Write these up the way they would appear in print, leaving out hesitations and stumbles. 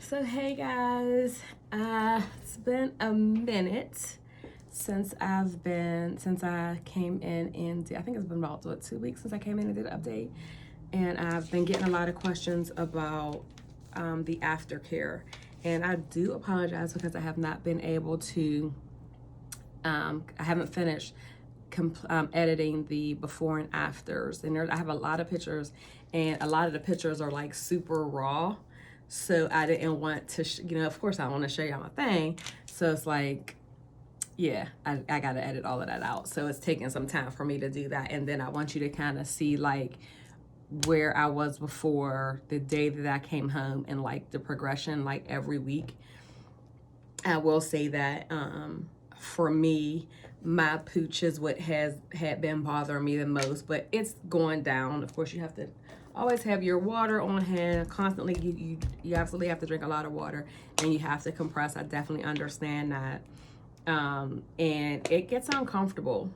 So hey guys, it's been a minute since I came in and I think it's been about 2 weeks since I came in and did an update, and I've been getting a lot of questions about the aftercare, and I do apologize because I have not been able to. I haven't finished editing the before and afters, and I have a lot of pictures, and a lot of the pictures are like super raw. So I didn't want to, of course I want to show y'all my thing. So it's like, yeah, I got to edit all of that out. So it's taking some time for me to do that. And then I want you to kind of see like where I was before the day that I came home and like the progression, like every week. I will say that for me, my pooch is what had been bothering me the most, but it's going down. Of course, you have to always have your water on hand constantly. You absolutely have to drink a lot of water, and you have to compress. I definitely understand that, and it gets uncomfortable.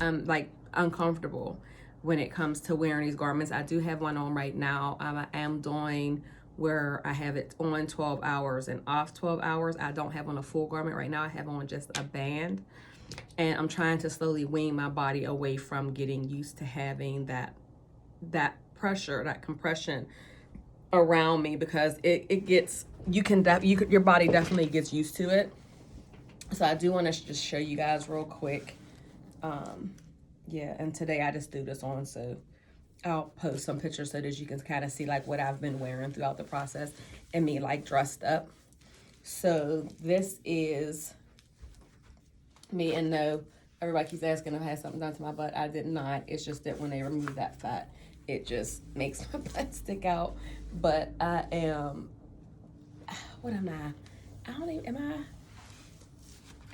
Like uncomfortable when it comes to wearing these garments. I do have one on right now. I am doing where I have it on 12 hours and off 12 hours. I don't have on a full garment right now. I have on just a band. And I'm trying to slowly wean my body away from getting used to having that pressure, that compression around me, because it gets, your body definitely gets used to it. So I do want to just show you guys real quick. Yeah, and today I just threw this on, so I'll post some pictures so that you can kind of see like what I've been wearing throughout the process and me like dressed up. So this is me, and no, everybody keeps asking if I had something done to my butt. I did not. It's just that when they remove that fat, it just makes my butt stick out. But I am, what am I? I don't even,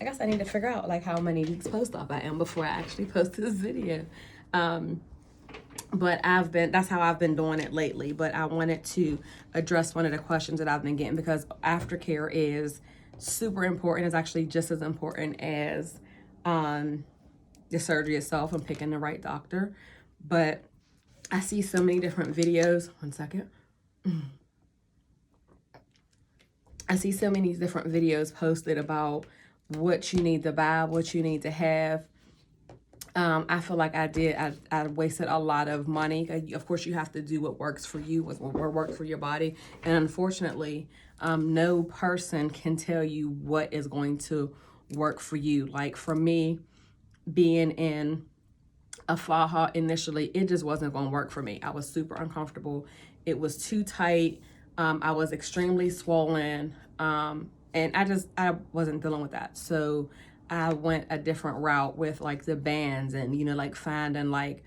I guess I need to figure out like how many weeks post-op I am before I actually post this video. But that's how I've been doing it lately. But I wanted to address one of the questions that I've been getting, because aftercare is super important. It's actually just as important as the surgery itself and picking the right doctor. But I see so many different videos. One second. I see so many different videos posted about what you need to buy, what you need to have. I feel like I wasted a lot of money. Of course, you have to do what works for you, what works for your body. And unfortunately, no person can tell you what is going to work for you. Like for me, being in a faja initially, it just wasn't going to work for me. I was super uncomfortable. It was too tight. I was extremely swollen. And I wasn't dealing with that. So I went a different route with like the bands and, like finding like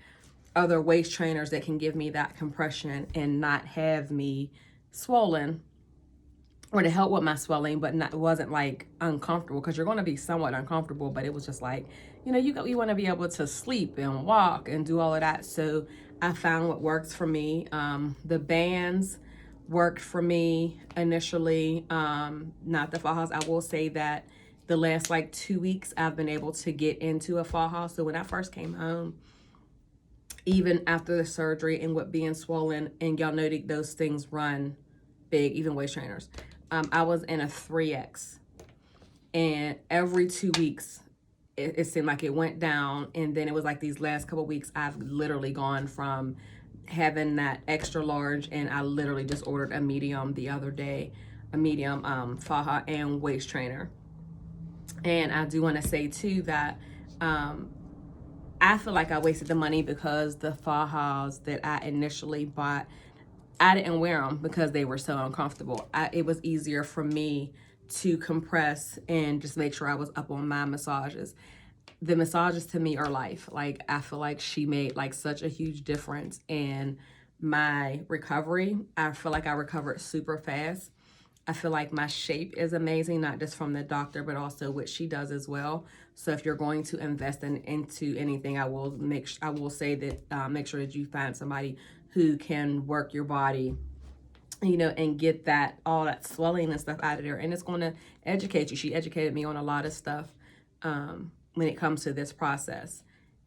other waist trainers that can give me that compression and not have me swollen, or to help with my swelling, but it wasn't like uncomfortable, because you're going to be somewhat uncomfortable, but it was just like, you want to be able to sleep and walk and do all of that. So I found what works for me. The bands worked for me initially, not the fajas. I will say that the last like 2 weeks I've been able to get into a faja. So when I first came home, even after the surgery and with being swollen, and y'all know that those things run big, even waist trainers, I was in a 3X, and every 2 weeks it seemed like it went down. And then it was like these last couple weeks I've literally gone from having that extra large, and I literally just ordered a medium the other day, a medium faja and waist trainer. And I do want to say too that I feel like I wasted the money, because the fajas that I initially bought, I didn't wear them because they were so uncomfortable. It was easier for me to compress and just make sure I was up on my massages. The massages to me are life. Like, I feel like she made like such a huge difference in my recovery. I feel like I recovered super fast. I feel like my shape is amazing, not just from the doctor, but also what she does as well. So if you're going to invest into anything, I will say that make sure that you find somebody who can work your body, and get all that swelling and stuff out of there. And it's going to educate you. She educated me on a lot of stuff when it comes to this process.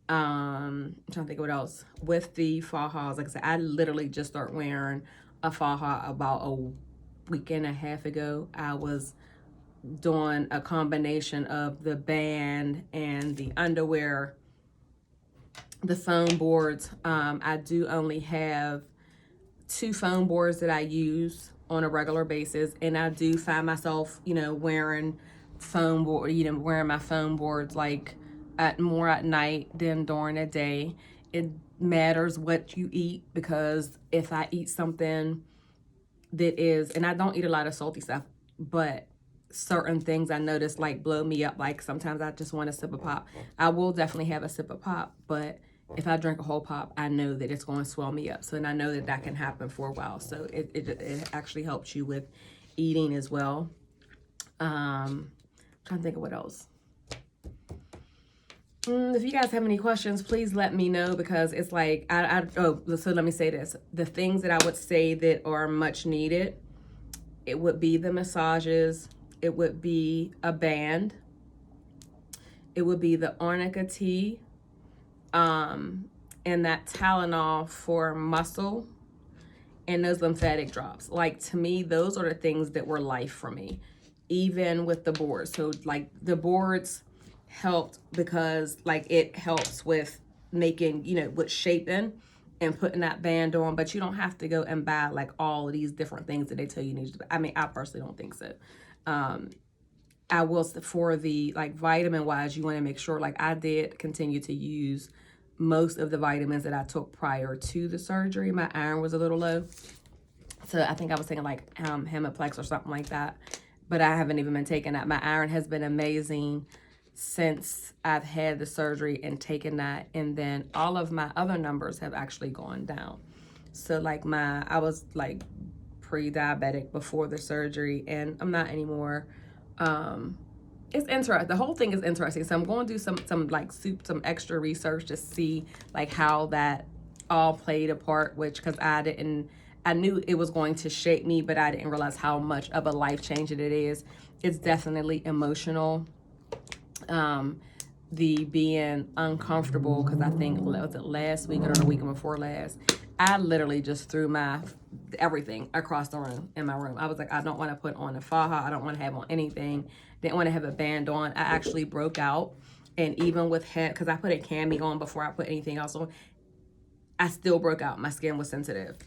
I'm trying to think of what else. With the fajas, like I said, I literally just started wearing a faja about week and a half ago, I was doing a combination of the band and the underwear, the foam boards. I do only have 2 foam boards that I use on a regular basis, and I do find myself, wearing wearing my foam boards like more at night than during the day. It matters what you eat, because if I eat something that is, and I don't eat a lot of salty stuff, but certain things I notice like blow me up. Like sometimes I just want a sip of pop. I will definitely have a sip of pop, but if I drink a whole pop, I know that it's going to swell me up. So, and I know that can happen for a while. So it actually helps you with eating as well. Trying to think of what else. If you guys have any questions, please let me know, because it's like, so let me say this. The things that I would say that are much needed, it would be the massages, it would be a band, it would be the arnica tea, and that Tylenol for muscle, and those lymphatic drops. Like, to me, those are the things that were life for me, even with the boards. So like the boards helped because like it helps with making, with shaping and putting that band on, but you don't have to go and buy like all of these different things that they tell you need to. I mean, I personally don't think so. I will, for the like vitamin wise, you want to make sure, like I did continue to use most of the vitamins that I took prior to the surgery. My iron was a little low, so I think I was taking like Hemiplex or something like that, but I haven't even been taking that. My iron has been amazing since I've had the surgery and taken that, and then all of my other numbers have actually gone down. So like I was like pre-diabetic before the surgery, and I'm not anymore. It's interesting. The whole thing is interesting. So I'm going to do some extra research to see like how that all played a part, because I knew it was going to shape me, but I didn't realize how much of a life change it is. It's definitely emotional. The being uncomfortable, because I think, was it last week or the week before last, I literally just threw my everything across the room in my room. I was like, I don't want to put on a faja. I don't want to have on anything. Didn't want to have a band on. I actually broke out. And even with because I put a cami on before I put anything else on, I still broke out. My skin was sensitive.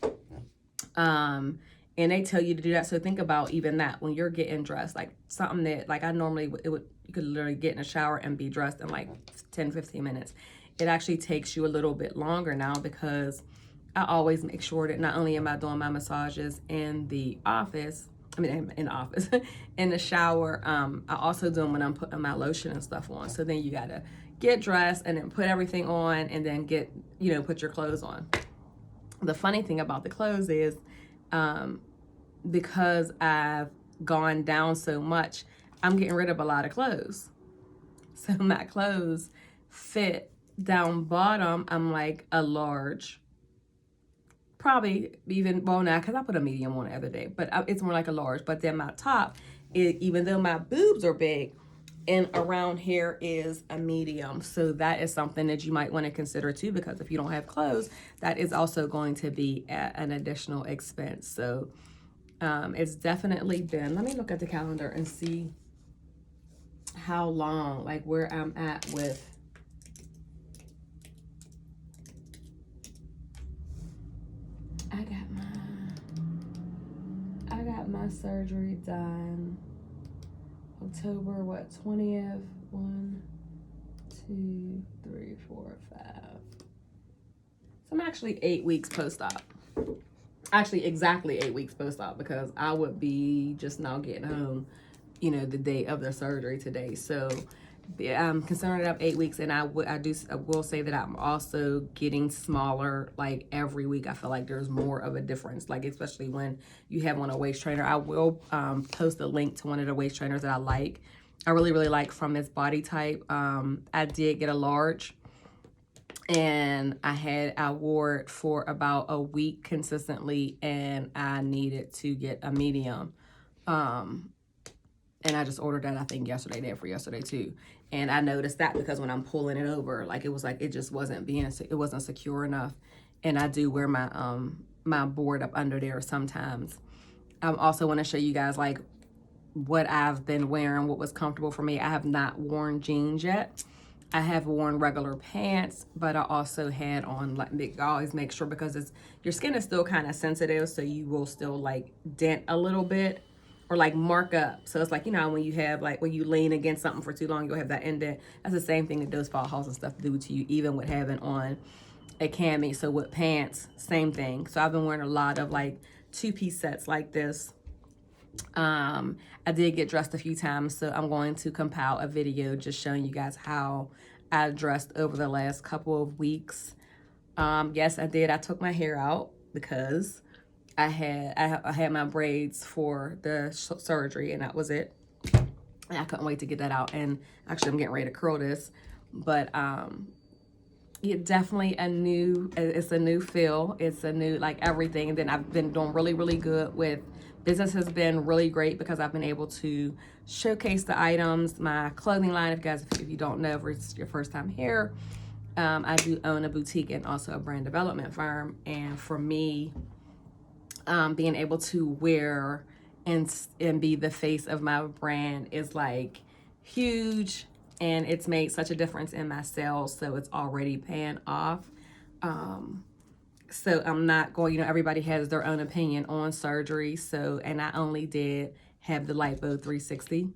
And they tell you to do that. So think about even that when you're getting dressed, like something that like I normally, you could literally get in a shower and be dressed in like 10, 15 minutes. It actually takes you a little bit longer now, because I always make sure that not only am I doing my massages in the office, in the office, in the shower, I also do them when I'm putting my lotion and stuff on. So then you gotta get dressed and then put everything on, and then put your clothes on. The funny thing about the clothes is, because I've gone down so much, I'm getting rid of a lot of clothes. So my clothes fit down bottom, I'm like a large. Probably even, well, now, because I put a medium on the other day, but it's more like a large. But then my top, even though my boobs are big, and around here is a medium. So that is something that you might want to consider too, because if you don't have clothes, that is also going to be an additional expense. So it's definitely been, let me look at the calendar and see how long, like where I'm at with, I got my surgery done October 20th. 1, 2, 3, 4, 5. So I'm actually 8 weeks post-op. Actually, exactly 8 weeks post-op, because I would be just now getting home, the day of the surgery today. So I'm considering it up 8 weeks, and I will say that I'm also getting smaller like every week. I feel like there's more of a difference, like especially when you have on a waist trainer. I will post a link to one of the waist trainers that I really like from this body type. I did get a large, and I wore it for about a week consistently, and I needed to get a medium. And I just ordered that, I think, day for yesterday too. And I noticed that because when I'm pulling it over, like it was like it just wasn't secure enough. And I do wear my my board up under there sometimes. I also want to show you guys like what I've been wearing, what was comfortable for me. I have not worn jeans yet. I have worn regular pants, but I also had on, like, always make sure, because it's, your skin is still kind of sensitive, so you will still like dent a little bit or like mark up. So it's like, you know, when you have like, when you lean against something for too long, you'll have that indent. That's the same thing that those fall halls and stuff do to you, even with having on a cami. So with pants, same thing. So I've been wearing a lot of like 2-piece sets like this. I did get dressed a few times, so I'm going to compile a video just showing you guys how I dressed over the last couple of weeks. Yes, I did. I took my hair out because I had my braids for the surgery, and that was it. And I couldn't wait to get that out. And actually, I'm getting ready to curl this, but it definitely it's a new feel. It's a new, like, everything. And then I've been doing really, really good with business. Has been really great because I've been able to showcase the items, my clothing line. If you don't know, if it's your first time here, I do own a boutique and also a brand development firm. And for me, being able to wear and be the face of my brand is like huge, and it's made such a difference in my sales, so it's already paying off. So I'm not going, you know, everybody has their own opinion on surgery. So, and I only did have the Lipo 360.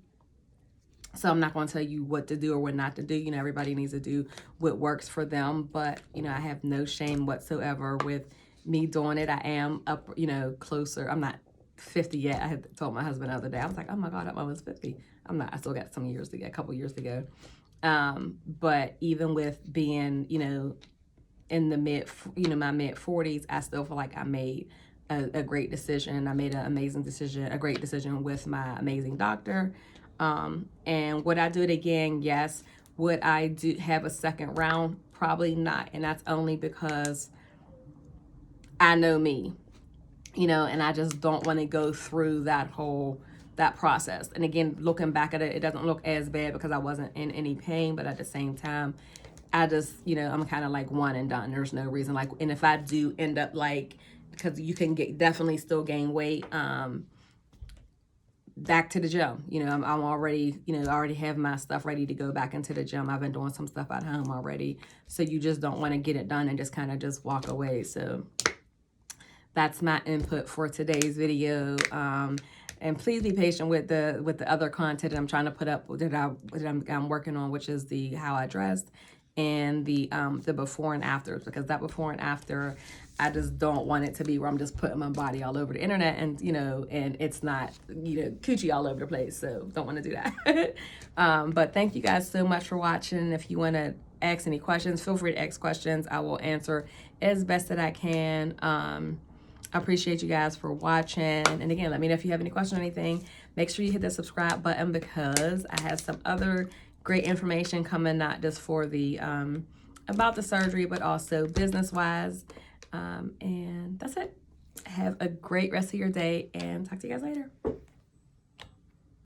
So I'm not going to tell you what to do or what not to do. You know, everybody needs to do what works for them. But, you know, I have no shame whatsoever with me doing it. I am up, you know, closer. I'm not 50 yet. I had told my husband the other day, I was like, oh my God, I'm almost 50. I'm not. I still got some years to go, a couple years to go. But even with being, you know, in the my mid 40s, I still feel like I made a great decision. I made an amazing decision, a great decision with my amazing doctor. And would I do it again? Yes. Would I do have a second round? Probably not. And that's only because I know me, you know, and I just don't want to go through that process. And again, looking back at it, it doesn't look as bad because I wasn't in any pain, but at the same time, I just, you know, I'm kind of like one and done. There's no reason, like, and if I do end up like, because you can definitely still gain weight, back to the gym. You know, I'm already, you know, I already have my stuff ready to go back into the gym. I've been doing some stuff at home already. So you just don't want to get it done and just kind of just walk away. So that's my input for today's video. And please be patient with the other content that I'm trying to put up, that I'm working on, which is the how I dressed and the before and afters, because that before and after, I just don't want it to be where I'm just putting my body all over the internet and, you know, and it's not, you know, coochie all over the place. So don't want to do that. But thank you guys so much for watching. If you want to ask any questions, feel free to ask questions. I will answer as best that I can. I appreciate you guys for watching. And again, let me know if you have any questions or anything. Make sure you hit the subscribe button because I have some other great information coming, not just for the about the surgery, but also business-wise. And that's it. Have a great rest of your day and talk to you guys later.